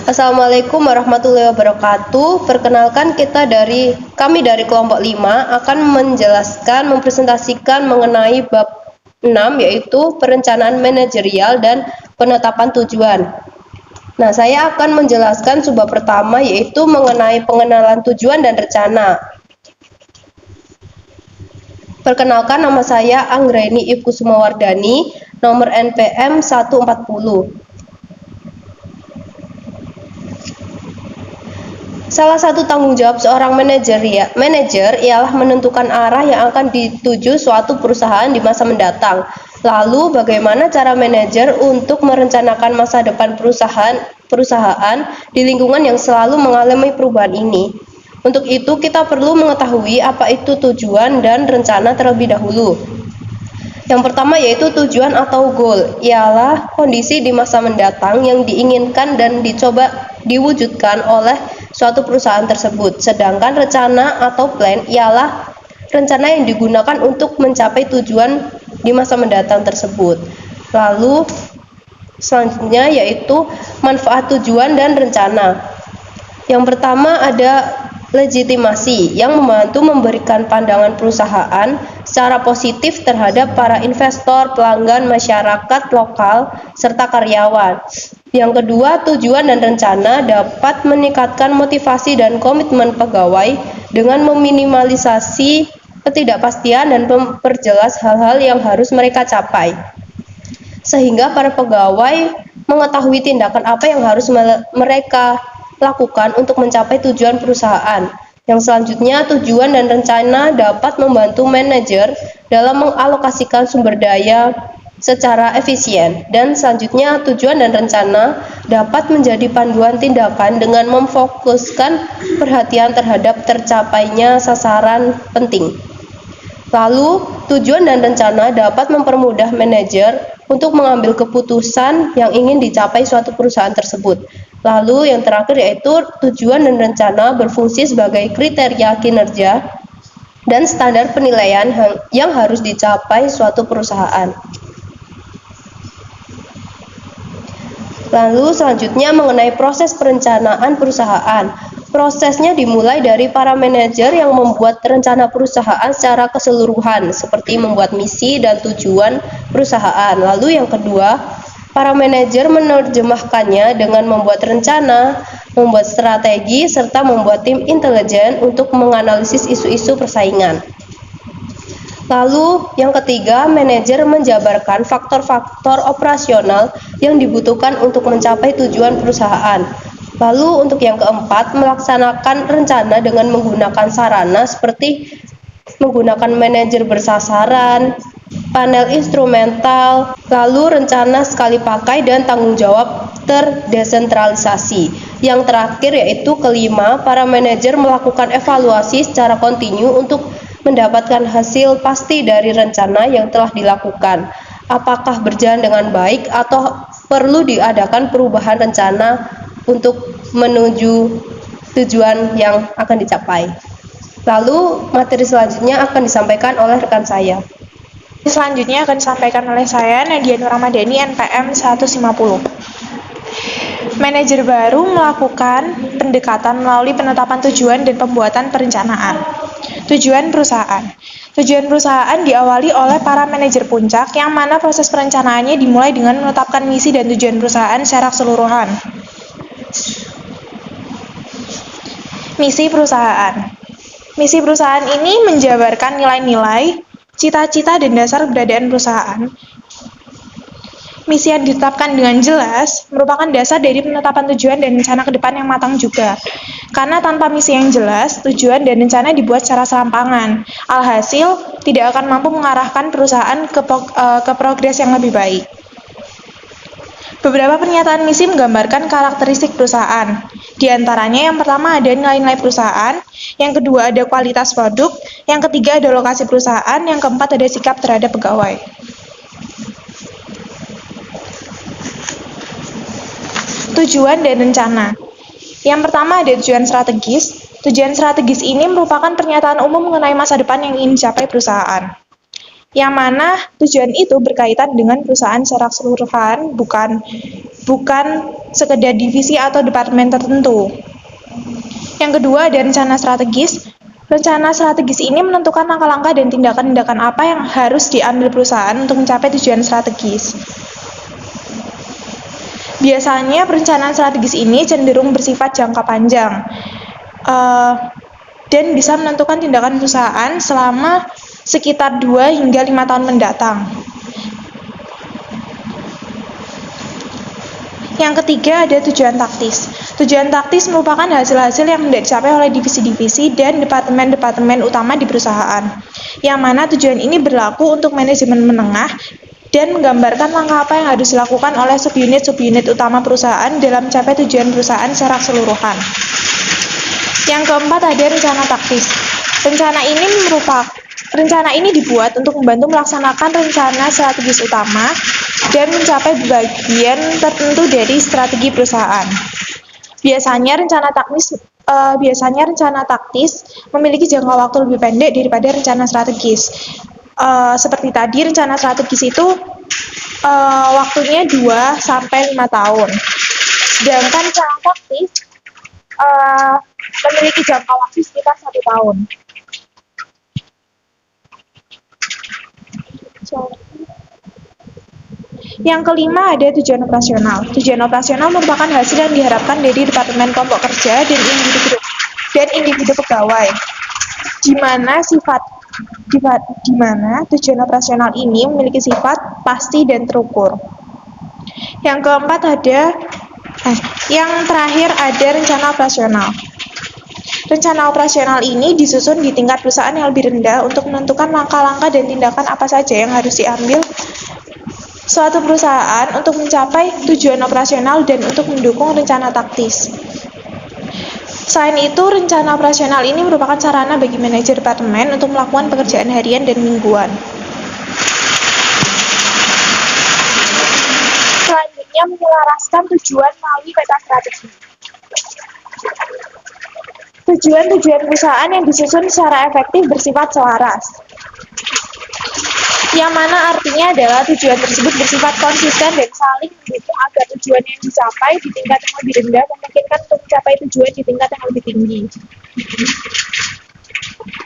Assalamualaikum warahmatullahi wabarakatuh. Perkenalkan kami dari kelompok 5 akan mempresentasikan mengenai bab 6 yaitu perencanaan manajerial dan penetapan tujuan. Nah, saya akan menjelaskan subbab pertama yaitu mengenai pengenalan tujuan dan rencana. Perkenalkan, nama saya Anggreni Ibkusumawardani, nomor NPM 140. Salah satu tanggung jawab seorang manajer ialah menentukan arah yang akan dituju suatu perusahaan di masa mendatang. Lalu, bagaimana cara manajer untuk merencanakan masa depan perusahaan di lingkungan yang selalu mengalami perubahan ini? Untuk itu, kita perlu mengetahui apa itu tujuan dan rencana terlebih dahulu. Yang pertama yaitu tujuan atau goal, ialah kondisi di masa mendatang yang diinginkan dan dicoba diwujudkan oleh suatu perusahaan tersebut. Sedangkan rencana atau plan ialah rencana yang digunakan untuk mencapai tujuan di masa mendatang tersebut. Lalu selanjutnya yaitu manfaat tujuan dan rencana. Yang pertama ada legitimasi yang membantu memberikan pandangan perusahaan secara positif terhadap para investor, pelanggan, masyarakat lokal, serta karyawan. Yang kedua, tujuan dan rencana dapat meningkatkan motivasi dan komitmen pegawai dengan meminimalisasi ketidakpastian dan memperjelas hal-hal yang harus mereka capai, sehingga para pegawai mengetahui tindakan apa yang harus mereka lakukan untuk mencapai tujuan perusahaan. Yang selanjutnya, tujuan dan rencana dapat membantu manajer dalam mengalokasikan sumber daya secara efisien. Dan selanjutnya, tujuan dan rencana dapat menjadi panduan tindakan dengan memfokuskan perhatian terhadap tercapainya sasaran penting. Lalu, tujuan dan rencana dapat mempermudah manajer untuk mengambil keputusan yang ingin dicapai suatu perusahaan tersebut. Lalu yang terakhir yaitu tujuan dan rencana berfungsi sebagai kriteria kinerja dan standar penilaian yang harus dicapai suatu perusahaan. Lalu selanjutnya mengenai proses perencanaan perusahaan. Prosesnya dimulai dari para manajer yang membuat rencana perusahaan secara keseluruhan, seperti membuat misi dan tujuan perusahaan. Lalu yang kedua, para manajer menerjemahkannya dengan membuat rencana, membuat strategi, serta membuat tim intelijen untuk menganalisis isu-isu persaingan. Lalu yang ketiga, manajer menjabarkan faktor-faktor operasional yang dibutuhkan untuk mencapai tujuan perusahaan. Lalu untuk yang keempat, melaksanakan rencana dengan menggunakan sarana seperti menggunakan manajer bersasaran, panel instrumental, lalu rencana sekali pakai dan tanggung jawab terdesentralisasi. Yang terakhir yaitu kelima, para manajer melakukan evaluasi secara kontinu untuk mendapatkan hasil pasti dari rencana yang telah dilakukan. Apakah berjalan dengan baik atau perlu diadakan perubahan rencana untuk menuju tujuan yang akan dicapai. Lalu materi selanjutnya akan disampaikan oleh rekan saya. Selanjutnya akan disampaikan oleh saya, Nadia Nur Ramadhani, NPM 150. Manajer baru melakukan pendekatan melalui penetapan tujuan dan pembuatan perencanaan. Tujuan perusahaan. Tujuan perusahaan diawali oleh para manajer puncak, yang mana proses perencanaannya dimulai dengan menetapkan misi dan tujuan perusahaan secara keseluruhan. Misi perusahaan. Misi perusahaan ini menjabarkan nilai-nilai, cita-cita, dan dasar keberadaan perusahaan. Misi yang ditetapkan dengan jelas merupakan dasar dari penetapan tujuan dan rencana ke depan yang matang juga. Karena tanpa misi yang jelas, tujuan dan rencana dibuat secara serampangan. Alhasil, tidak akan mampu mengarahkan perusahaan ke progres yang lebih baik. Beberapa pernyataan misi menggambarkan karakteristik perusahaan. Di antaranya yang pertama ada nilai-nilai perusahaan, yang kedua ada kualitas produk, yang ketiga ada lokasi perusahaan, yang keempat ada sikap terhadap pegawai. Tujuan dan rencana. Yang pertama ada tujuan strategis. Tujuan strategis ini merupakan pernyataan umum mengenai masa depan yang ingin dicapai perusahaan. yang mana tujuan itu berkaitan dengan perusahaan secara keseluruhan, bukan sekedar divisi atau departemen tertentu. Yang kedua ada rencana strategis. Rencana strategis ini menentukan langkah-langkah dan tindakan-tindakan apa yang harus diambil perusahaan untuk mencapai tujuan strategis. Biasanya perencanaan strategis ini cenderung bersifat jangka panjang dan bisa menentukan tindakan perusahaan selama sekitar 2 hingga 5 tahun mendatang. Yang ketiga ada tujuan taktis. Tujuan taktis merupakan hasil-hasil yang hendak dicapai oleh divisi-divisi dan departemen-departemen utama di perusahaan. Yang mana tujuan ini berlaku untuk manajemen menengah dan menggambarkan langkah apa yang harus dilakukan oleh subunit-subunit utama perusahaan dalam mencapai tujuan perusahaan secara keseluruhan. Yang keempat ada rencana taktis. Rencana ini dibuat untuk membantu melaksanakan rencana strategis utama dan mencapai bagian tertentu dari strategi perusahaan. Biasanya rencana taktis memiliki jangka waktu lebih pendek daripada rencana strategis. Seperti tadi, rencana strategis itu waktunya 2 sampai 5 tahun. Sedangkan rencana taktis memiliki jangka waktu sekitar 1 tahun. Yang kelima ada tujuan operasional. Tujuan operasional merupakan hasil yang diharapkan dari departemen kelompok kerja dan individu pegawai, di mana tujuan operasional ini memiliki sifat pasti dan terukur. Yang terakhir ada rencana operasional. Rencana operasional ini disusun di tingkat perusahaan yang lebih rendah untuk menentukan langkah-langkah dan tindakan apa saja yang harus diambil suatu perusahaan untuk mencapai tujuan operasional dan untuk mendukung rencana taktis. Selain itu, rencana operasional ini merupakan sarana bagi manajer departemen untuk melakukan pekerjaan harian dan mingguan. Selanjutnya, menyelaraskan tujuan melalui peta strategi. Tujuan-tujuan perusahaan yang disusun secara efektif bersifat selaras, yang mana artinya adalah tujuan tersebut bersifat konsisten dan saling mendukung agar tujuan yang dicapai di tingkat yang lebih rendah memungkinkan untuk mencapai tujuan di tingkat yang lebih tinggi.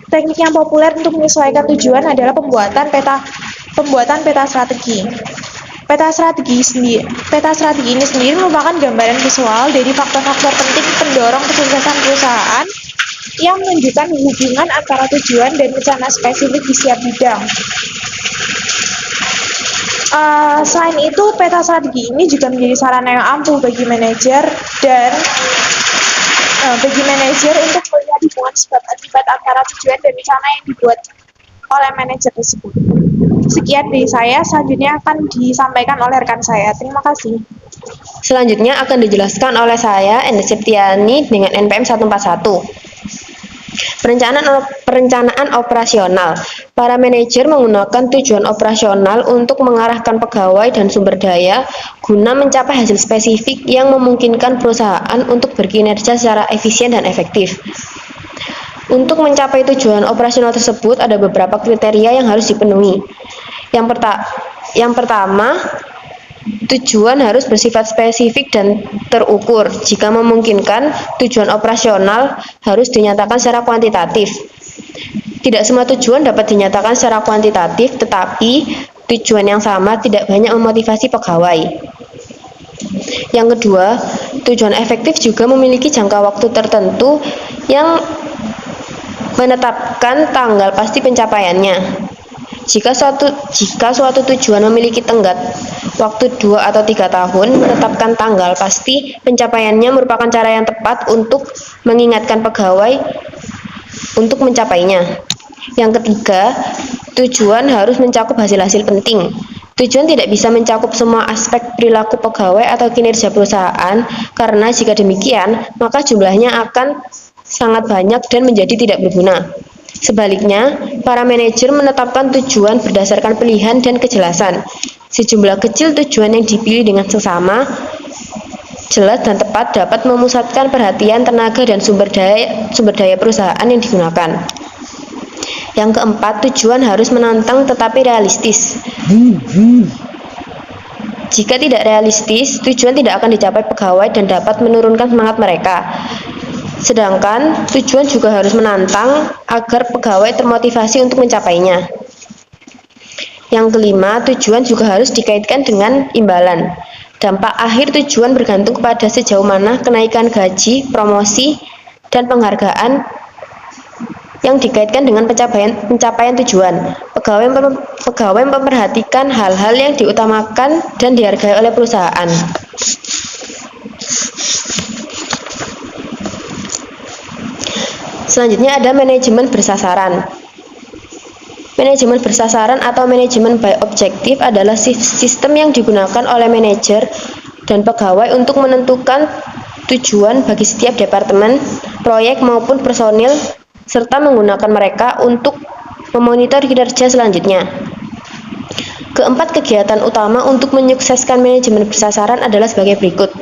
Teknik yang populer untuk menyesuaikan tujuan adalah pembuatan peta strategi. Peta strategi ini sendiri merupakan gambaran visual dari faktor-faktor penting pendorong kesuksesan perusahaan yang menunjukkan hubungan antara tujuan dan rencana spesifik di setiap bidang. Selain itu, peta strategi ini juga menjadi sarana yang ampuh bagi manajer untuk melihat hubungan sebab akibat antara tujuan dan rencana yang dibuat oleh manajer tersebut. Sekian dari saya, selanjutnya akan disampaikan oleh rekan saya. Terima kasih. Selanjutnya akan dijelaskan oleh saya, Enda Septiani, dengan NPM 141. Perencanaan operasional. Para manajer menggunakan tujuan operasional untuk mengarahkan pegawai dan sumber daya guna mencapai hasil spesifik yang memungkinkan perusahaan untuk berkinerja secara efisien dan efektif. Untuk mencapai tujuan operasional tersebut ada beberapa kriteria yang harus dipenuhi. Yang pertama, tujuan harus bersifat spesifik dan terukur. Jika memungkinkan, tujuan operasional harus dinyatakan secara kuantitatif. Tidak semua tujuan dapat dinyatakan secara kuantitatif, tetapi tujuan yang sama tidak banyak memotivasi pegawai. Yang kedua, tujuan efektif juga memiliki jangka waktu tertentu yang menetapkan tanggal pasti pencapaiannya. Jika suatu tujuan memiliki tenggat waktu 2 atau 3 tahun, menetapkan tanggal pasti pencapaiannya merupakan cara yang tepat untuk mengingatkan pegawai untuk mencapainya. Yang ketiga, tujuan harus mencakup hasil-hasil penting. Tujuan tidak bisa mencakup semua aspek perilaku pegawai atau kinerja perusahaan, karena jika demikian, maka jumlahnya akan sangat banyak dan menjadi tidak berguna. Sebaliknya, para manajer menetapkan tujuan berdasarkan pilihan dan kejelasan. Sejumlah kecil tujuan yang dipilih dengan seksama, jelas dan tepat dapat memusatkan perhatian, tenaga, dan sumber daya perusahaan yang digunakan. Yang keempat, tujuan harus menantang tetapi realistis. Jika tidak realistis, tujuan tidak akan dicapai pegawai dan dapat menurunkan semangat mereka. Sedangkan tujuan juga harus menantang agar pegawai termotivasi untuk mencapainya. Yang kelima, tujuan juga harus dikaitkan dengan imbalan. Dampak akhir tujuan bergantung kepada sejauh mana kenaikan gaji, promosi, dan penghargaan yang dikaitkan dengan pencapaian tujuan. Pegawai memperhatikan hal-hal yang diutamakan dan dihargai oleh perusahaan. Selanjutnya ada manajemen bersasaran. Manajemen bersasaran atau manajemen by objective adalah sistem yang digunakan oleh manajer dan pegawai untuk menentukan tujuan bagi setiap departemen, proyek maupun personil, serta menggunakan mereka untuk memonitor kinerja selanjutnya. Keempat kegiatan utama untuk menyukseskan manajemen bersasaran adalah sebagai berikut.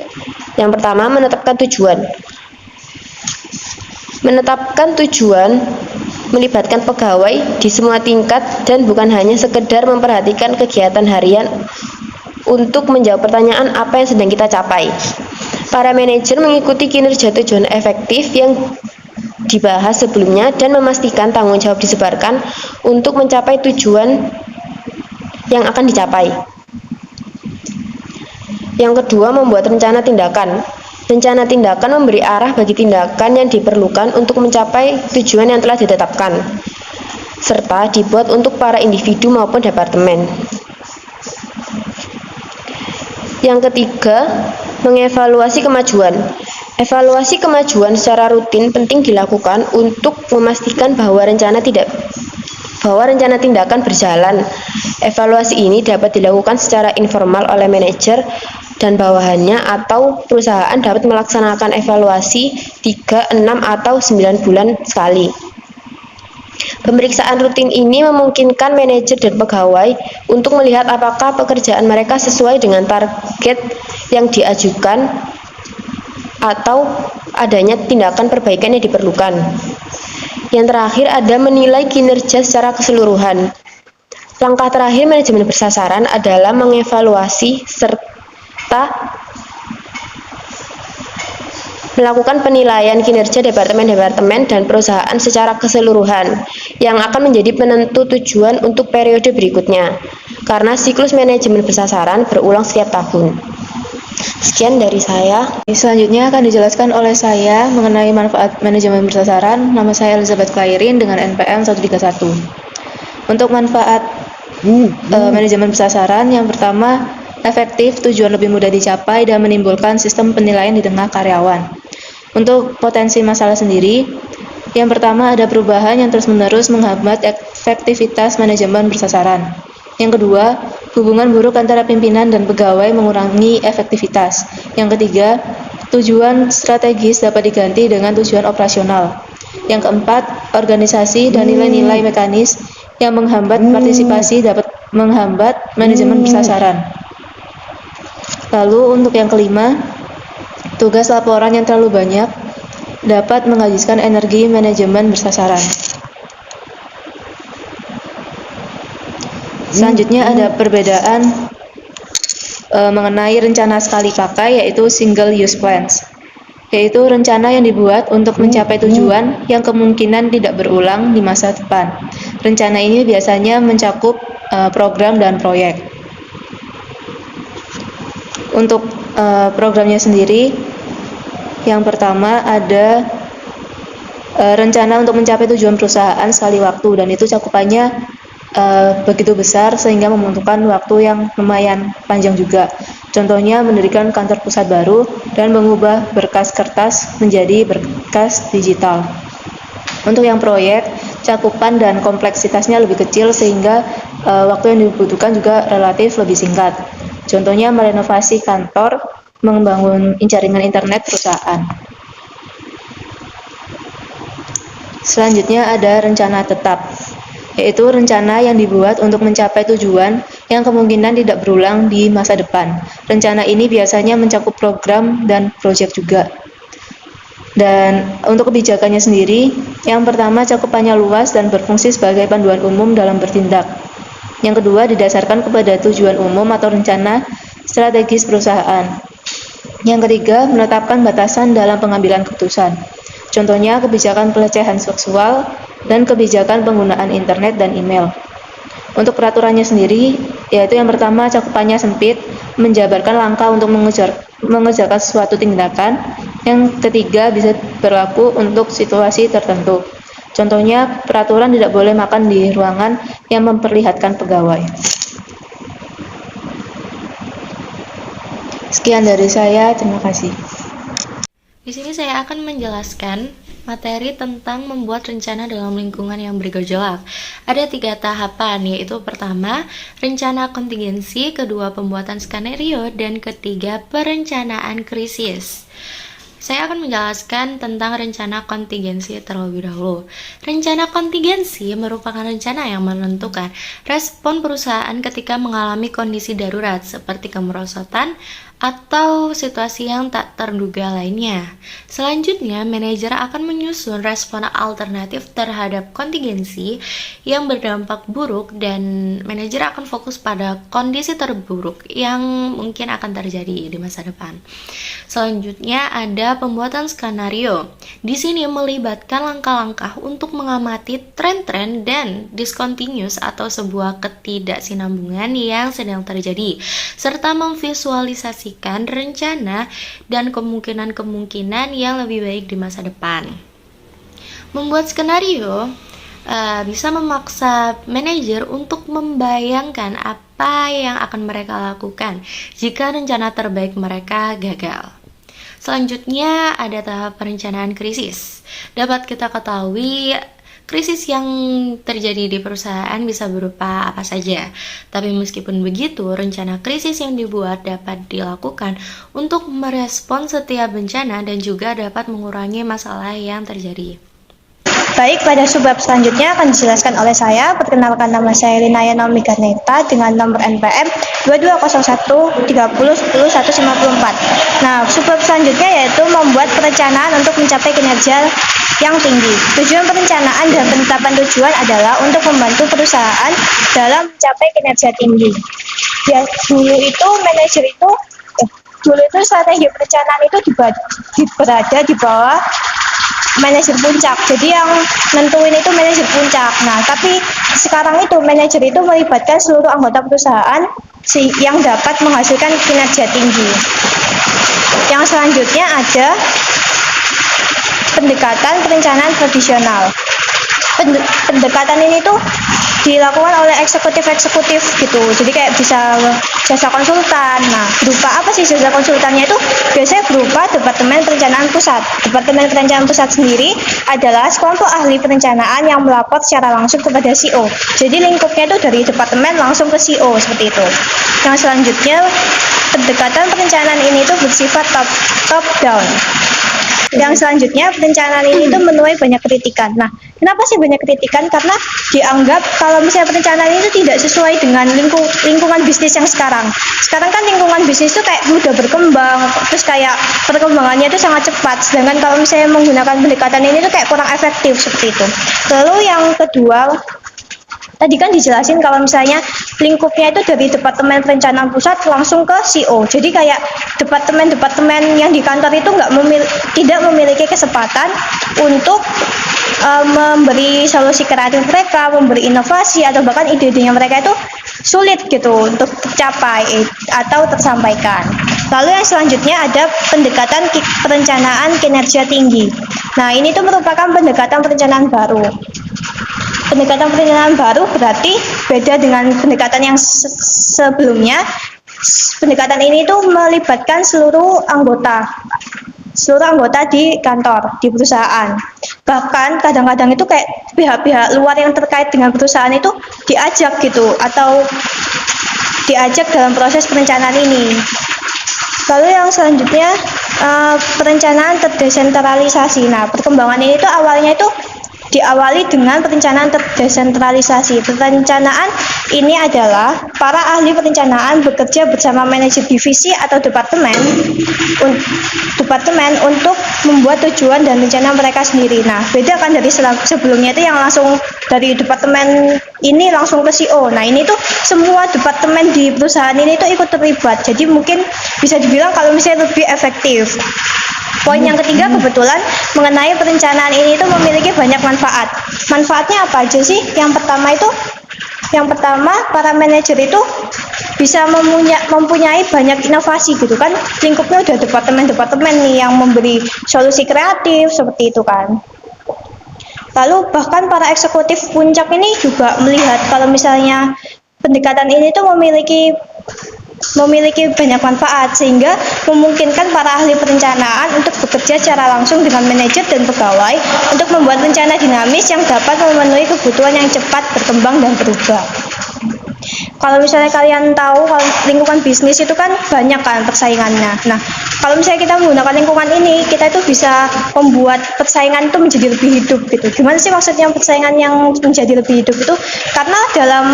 Yang pertama, menetapkan tujuan. Menetapkan tujuan melibatkan pegawai di semua tingkat dan bukan hanya sekedar memperhatikan kegiatan harian untuk menjawab pertanyaan apa yang sedang kita capai. Para manajer mengikuti kinerja tujuan efektif yang dibahas sebelumnya dan memastikan tanggung jawab disebarkan untuk mencapai tujuan yang akan dicapai. Yang kedua, membuat rencana tindakan. Rencana tindakan memberi arah bagi tindakan yang diperlukan untuk mencapai tujuan yang telah ditetapkan, serta dibuat untuk para individu maupun departemen. Yang ketiga, mengevaluasi kemajuan. Evaluasi kemajuan secara rutin penting dilakukan untuk memastikan bahwa rencana tindakan berjalan. Evaluasi ini dapat dilakukan secara informal oleh manajer dan bawahannya, atau perusahaan dapat melaksanakan evaluasi 3, 6, atau 9 bulan sekali. Pemeriksaan rutin ini memungkinkan manajer dan pegawai untuk melihat apakah pekerjaan mereka sesuai dengan target yang diajukan atau adanya tindakan perbaikan yang diperlukan. Yang terakhir ada menilai kinerja secara keseluruhan. Langkah terakhir manajemen bersasaran adalah mengevaluasi serta melakukan penilaian kinerja departemen-departemen dan perusahaan secara keseluruhan yang akan menjadi penentu tujuan untuk periode berikutnya, karena siklus manajemen bersasaran berulang setiap tahun. Sekian dari saya. Selanjutnya akan dijelaskan oleh saya mengenai manfaat manajemen bersasaran. Nama saya Elizabeth Clairin dengan NPM 131. Untuk manfaat manajemen bersasaran, yang pertama, efektif, tujuan lebih mudah dicapai, dan menimbulkan sistem penilaian di tengah karyawan. Untuk potensi masalah sendiri, yang pertama ada perubahan yang terus-menerus menghambat efektivitas manajemen bersasaran. Yang kedua, hubungan buruk antara pimpinan dan pegawai mengurangi efektivitas. Yang ketiga, tujuan strategis dapat diganti dengan tujuan operasional. Yang keempat, organisasi dan nilai-nilai mekanis yang menghambat partisipasi dapat menghambat manajemen bersasaran. Lalu untuk yang kelima, tugas laporan yang terlalu banyak dapat menghabiskan energi manajemen bersasaran. Selanjutnya ada perbedaan mengenai rencana sekali pakai, yaitu single use plans, yaitu rencana yang dibuat untuk mencapai tujuan yang kemungkinan tidak berulang di masa depan. Rencana ini biasanya mencakup program dan proyek. Untuk programnya sendiri, yang pertama ada rencana untuk mencapai tujuan perusahaan sekali waktu, dan itu cakupannya begitu besar sehingga membutuhkan waktu yang lumayan panjang juga. Contohnya mendirikan kantor pusat baru dan mengubah berkas kertas menjadi berkas digital. Untuk yang proyek, cakupan dan kompleksitasnya lebih kecil sehingga waktu yang dibutuhkan juga relatif lebih singkat. Contohnya merenovasi kantor, membangun jaringan internet perusahaan. Selanjutnya ada rencana tetap, yaitu rencana yang dibuat untuk mencapai tujuan yang kemungkinan tidak berulang di masa depan. Rencana ini biasanya mencakup program dan proyek juga. Dan untuk kebijakannya sendiri, yang pertama cakupannya luas dan berfungsi sebagai panduan umum dalam bertindak. Yang kedua didasarkan kepada tujuan umum atau rencana strategis perusahaan. Yang ketiga menetapkan batasan dalam pengambilan keputusan. Contohnya kebijakan pelecehan seksual dan kebijakan penggunaan internet dan email. Untuk peraturannya sendiri, yaitu yang pertama cakupannya sempit, menjabarkan langkah untuk mengerjakan suatu tindakan. Yang ketiga bisa berlaku untuk situasi tertentu. Contohnya, peraturan tidak boleh makan di ruangan yang memperlihatkan pegawai. Sekian dari saya, terima kasih. Di sini saya akan menjelaskan materi tentang membuat rencana dalam lingkungan yang bergejolak. Ada 3 tahapan, yaitu pertama, rencana kontingensi, kedua, pembuatan skenario, dan ketiga, perencanaan krisis. Saya akan menjelaskan tentang rencana kontingensi terlebih dahulu. Rencana kontingensi merupakan rencana yang menentukan respon perusahaan ketika mengalami kondisi darurat seperti kemerosotan atau situasi yang tak terduga lainnya. Selanjutnya, manajer akan menyusun respon alternatif terhadap kontingensi yang berdampak buruk dan manajer akan fokus pada kondisi terburuk yang mungkin akan terjadi di masa depan. Selanjutnya ada pembuatan skenario. Di sini melibatkan langkah-langkah untuk mengamati tren-tren dan discontinuous atau sebuah ketidaksinambungan yang sedang terjadi, serta memvisualisasikan rencana dan kemungkinan-kemungkinan yang lebih baik di masa depan. Membuat skenario bisa memaksa manajer untuk membayangkan apa yang akan mereka lakukan jika rencana terbaik mereka gagal. Selanjutnya ada tahap perencanaan krisis. Dapat kita ketahui, krisis yang terjadi di perusahaan bisa berupa apa saja. Tapi meskipun begitu, rencana krisis yang dibuat dapat dilakukan untuk merespons setiap bencana dan juga dapat mengurangi masalah yang terjadi. Baik, pada subbab selanjutnya akan dijelaskan oleh saya. Perkenalkan, nama saya Linaya Naomi Garneta dengan nomor NPM 220130100154. Nah, subbab selanjutnya yaitu membuat perencanaan untuk mencapai kinerja yang tinggi. Tujuan perencanaan dan penetapan tujuan adalah untuk membantu perusahaan dalam mencapai kinerja tinggi. Ya, dulu itu strategi perencanaan itu berada di bawah manajer puncak. Jadi yang nentuin itu manajer puncak. Nah, tapi sekarang itu manajer itu melibatkan seluruh anggota perusahaan yang dapat menghasilkan kinerja tinggi. Yang selanjutnya ada pendekatan perencanaan tradisional. Pendekatan ini tuh dilakukan oleh eksekutif gitu. Jadi kayak bisa jasa konsultan. Nah, berupa apa sih jasa konsultannya itu? Biasanya berupa Departemen Perencanaan Pusat. Departemen Perencanaan Pusat sendiri adalah sekelompok ahli perencanaan yang melapor secara langsung kepada CEO. Jadi lingkupnya itu dari departemen langsung ke CEO seperti itu. Yang selanjutnya, pendekatan perencanaan ini tuh bersifat top down. Yang selanjutnya, perencanaan ini tuh menuai banyak kritikan. Nah, kenapa sih banyak kritikan? Karena dianggap kalau misalnya perencanaan itu tidak sesuai dengan lingkungan bisnis yang sekarang. Sekarang kan lingkungan bisnis itu kayak mudah berkembang, terus kayak perkembangannya itu sangat cepat. Sedangkan kalau misalnya menggunakan pendekatan ini tuh kayak kurang efektif seperti itu. Lalu yang kedua, tadi kan dijelasin kalau misalnya lingkupnya itu dari Departemen Perencanaan Pusat langsung ke CEO. Jadi kayak departemen-departemen yang di kantor itu tidak memiliki kesempatan untuk memberi solusi kreatif mereka, memberi inovasi, atau bahkan ide-idenya mereka itu sulit gitu untuk tercapai atau tersampaikan. Lalu yang selanjutnya ada pendekatan perencanaan kinerja tinggi. Nah, ini tuh merupakan pendekatan perencanaan baru. Pendekatan perencanaan baru berarti beda dengan pendekatan yang sebelumnya. Pendekatan ini tuh melibatkan seluruh anggota di kantor, di perusahaan. Bahkan kadang-kadang itu kayak pihak-pihak luar yang terkait dengan perusahaan itu diajak gitu, atau diajak dalam proses perencanaan ini. Lalu yang selanjutnya, perencanaan terdesentralisasi. Nah, perkembangan ini tuh awalnya itu diawali dengan perencanaan terdesentralisasi. Perencanaan ini adalah para ahli perencanaan bekerja bersama manajer divisi atau departemen untuk membuat tujuan dan rencana mereka sendiri. Nah, beda kan dari sebelumnya itu yang langsung dari departemen ini langsung ke CEO. Nah, ini tuh semua departemen di perusahaan ini tuh ikut terlibat. Jadi mungkin bisa dibilang kalau misalnya lebih efektif. Poin yang ketiga kebetulan mengenai perencanaan ini itu memiliki banyak manfaat. Manfaatnya apa aja sih? Yang pertama para manajer itu bisa mempunyai banyak inovasi gitu kan. Lingkupnya udah departemen-departemen nih yang memberi solusi kreatif seperti itu kan. Lalu bahkan para eksekutif puncak ini juga melihat kalau misalnya pendekatan ini tuh memiliki banyak manfaat sehingga memungkinkan para ahli perencanaan untuk bekerja secara langsung dengan manajer dan pegawai untuk membuat rencana dinamis yang dapat memenuhi kebutuhan yang cepat berkembang dan berubah. Kalau misalnya kalian tahu kalau lingkungan bisnis itu kan banyak kan persaingannya. Nah, kalau misalnya kita menggunakan lingkungan ini, kita itu bisa membuat persaingan itu menjadi lebih hidup gitu. Gimana sih maksudnya persaingan yang menjadi lebih hidup itu? Karena dalam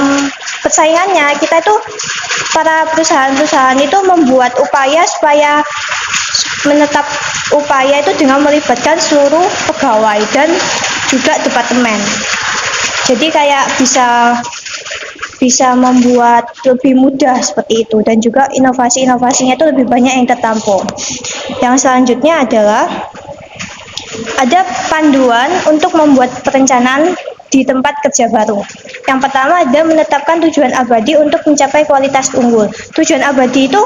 persaingannya kita itu para perusahaan itu membuat upaya supaya menetap upaya itu dengan melibatkan seluruh pegawai dan juga departemen. Jadi kayak bisa membuat lebih mudah seperti itu dan juga inovasinya itu lebih banyak yang tertampung. Yang selanjutnya adalah ada panduan untuk membuat perencanaan di tempat kerja baru. Yang pertama ada menetapkan tujuan abadi untuk mencapai kualitas unggul. Tujuan abadi itu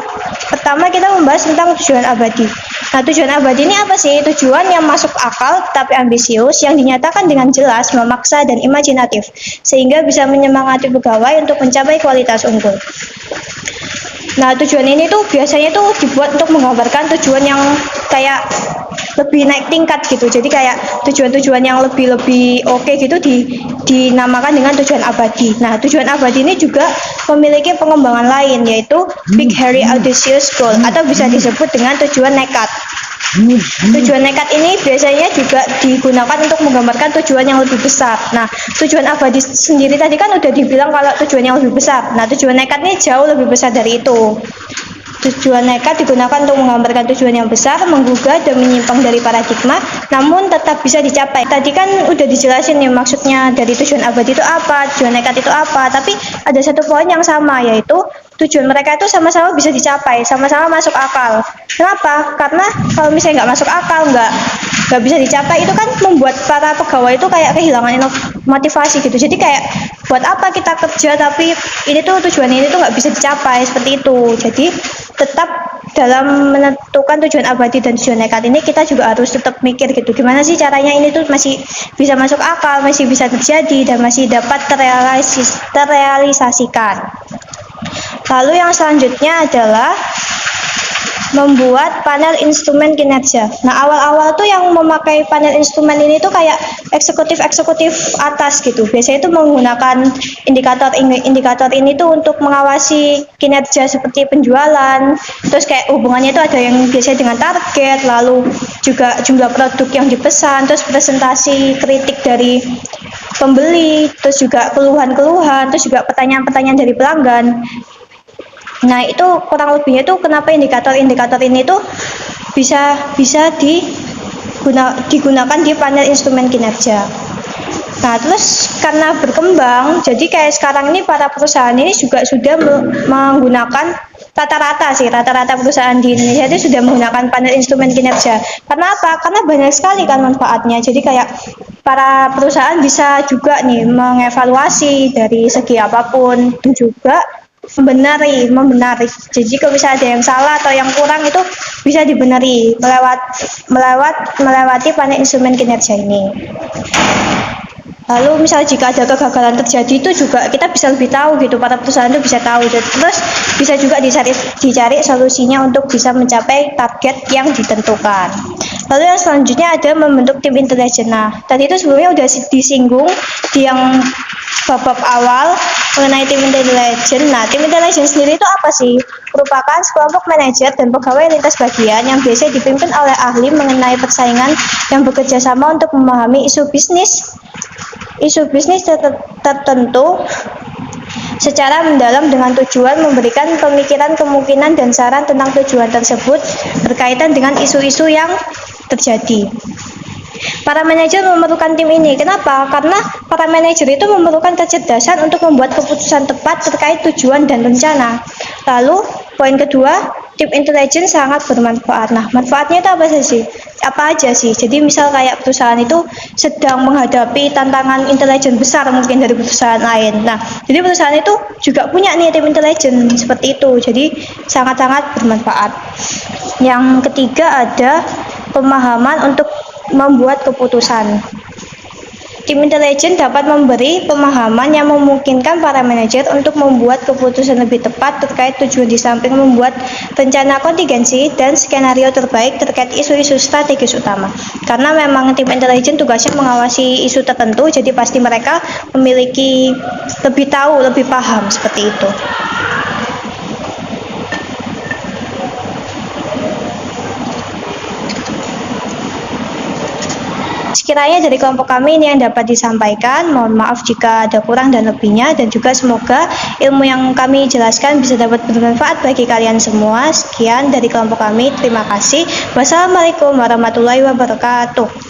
pertama kita membahas tentang tujuan abadi. Nah, tujuan abadi ini apa sih? Tujuan yang masuk akal tapi ambisius, yang dinyatakan dengan jelas, memaksa dan imajinatif, sehingga bisa menyemangati pegawai untuk mencapai kualitas unggul. Nah, tujuan ini tuh biasanya tuh dibuat untuk menggambarkan tujuan yang kayak lebih naik tingkat gitu. Jadi kayak tujuan-tujuan yang lebih oke gitu dinamakan dengan tujuan abadi. Nah, tujuan abadi ini juga memiliki pengembangan lain yaitu Big Hairy Audacious Goal atau bisa disebut dengan tujuan nekat. Tujuan nekat ini biasanya juga digunakan untuk menggambarkan tujuan yang lebih besar. Nah, tujuan abadi sendiri tadi kan udah dibilang kalau tujuan yang lebih besar. Nah, tujuan nekat ini jauh lebih besar dari itu. Tujuan nekat digunakan untuk menggambarkan tujuan yang besar, menggugah dan menyimpang dari paradigma, namun tetap bisa dicapai. Tadi kan udah dijelasin nih maksudnya dari tujuan abadi itu apa, tujuan nekat itu apa, tapi ada satu poin yang sama yaitu tujuan mereka itu sama-sama bisa dicapai, sama-sama masuk akal. Kenapa? Karena kalau misalnya nggak masuk akal, nggak bisa dicapai, itu kan membuat para pegawai itu kayak kehilangan motivasi gitu. Jadi kayak buat apa kita kerja tapi ini tuh tujuan ini tuh nggak bisa dicapai seperti itu. Jadi tetap dalam menentukan tujuan abadi dan tujuan nekat ini kita juga harus tetap mikir gitu. Gimana sih caranya ini tuh masih bisa masuk akal, masih bisa terjadi dan masih dapat terrealisasikan. Lalu yang selanjutnya adalah membuat panel instrumen kinerja. Nah, awal-awal tuh yang memakai panel instrumen ini tuh kayak eksekutif atas gitu. Biasanya itu menggunakan indikator ini tuh untuk mengawasi kinerja seperti penjualan. Terus kayak hubungannya itu ada yang biasanya dengan target, lalu juga jumlah produk yang dipesan, terus presentasi kritik dari pembeli, terus juga keluhan-keluhan, terus juga pertanyaan-pertanyaan dari pelanggan. Nah, itu kurang lebihnya tuh kenapa indikator-indikator ini tuh bisa digunakan di panel instrumen kinerja. Nah, terus karena berkembang, jadi kayak sekarang ini para perusahaan ini juga sudah menggunakan rata-rata perusahaan di Indonesia itu sudah menggunakan panel instrumen kinerja. Karena apa? Karena banyak sekali kan manfaatnya. Jadi kayak para perusahaan bisa juga nih mengevaluasi dari segi apapun dan juga membenari. Jadi kalau misalnya ada yang salah atau yang kurang itu bisa dibenari melewati panel instrumen kinerja ini. Lalu misalnya jika ada kegagalan terjadi itu juga kita bisa lebih tahu gitu, para perusahaan itu bisa tahu. Terus bisa juga dicari solusinya untuk bisa mencapai target yang ditentukan. Lalu yang selanjutnya ada membentuk tim intelijen. Nah, tadi itu sebelumnya udah disinggung di yang bab awal mengenai tim intelijen. Nah, tim intelijen sendiri itu apa sih? Merupakan sekelompok manajer dan pegawai lintas bagian yang biasanya dipimpin oleh ahli mengenai persaingan yang bekerja sama untuk memahami isu bisnis isu bisnis tertentu secara mendalam dengan tujuan memberikan pemikiran, kemungkinan, dan saran tentang tujuan tersebut berkaitan dengan isu-isu yang terjadi. Para manajer memerlukan tim ini. Kenapa? Karena para manajer itu memerlukan kecerdasan untuk membuat keputusan tepat terkait tujuan dan rencana. Lalu, poin kedua, tim intelijen sangat bermanfaat. Nah, manfaatnya itu apa aja sih? Jadi misal kayak perusahaan itu sedang menghadapi tantangan intelijen besar mungkin dari perusahaan lain. Nah, jadi perusahaan itu juga punya nih tim intelijen seperti itu. Jadi sangat-sangat bermanfaat. Yang ketiga ada pemahaman untuk membuat keputusan. Tim intelijen dapat memberi pemahaman yang memungkinkan para manajer untuk membuat keputusan lebih tepat terkait tujuan di samping membuat rencana kontingensi dan skenario terbaik terkait isu-isu strategis utama. Karena memang tim intelijen tugasnya mengawasi isu tertentu, jadi pasti mereka memiliki lebih tahu, lebih paham seperti itu. Sekiranya dari kelompok kami ini yang dapat disampaikan, mohon maaf jika ada kurang dan lebihnya, dan juga semoga ilmu yang kami jelaskan bisa dapat bermanfaat bagi kalian semua. Sekian dari kelompok kami, terima kasih. Wassalamualaikum warahmatullahi wabarakatuh.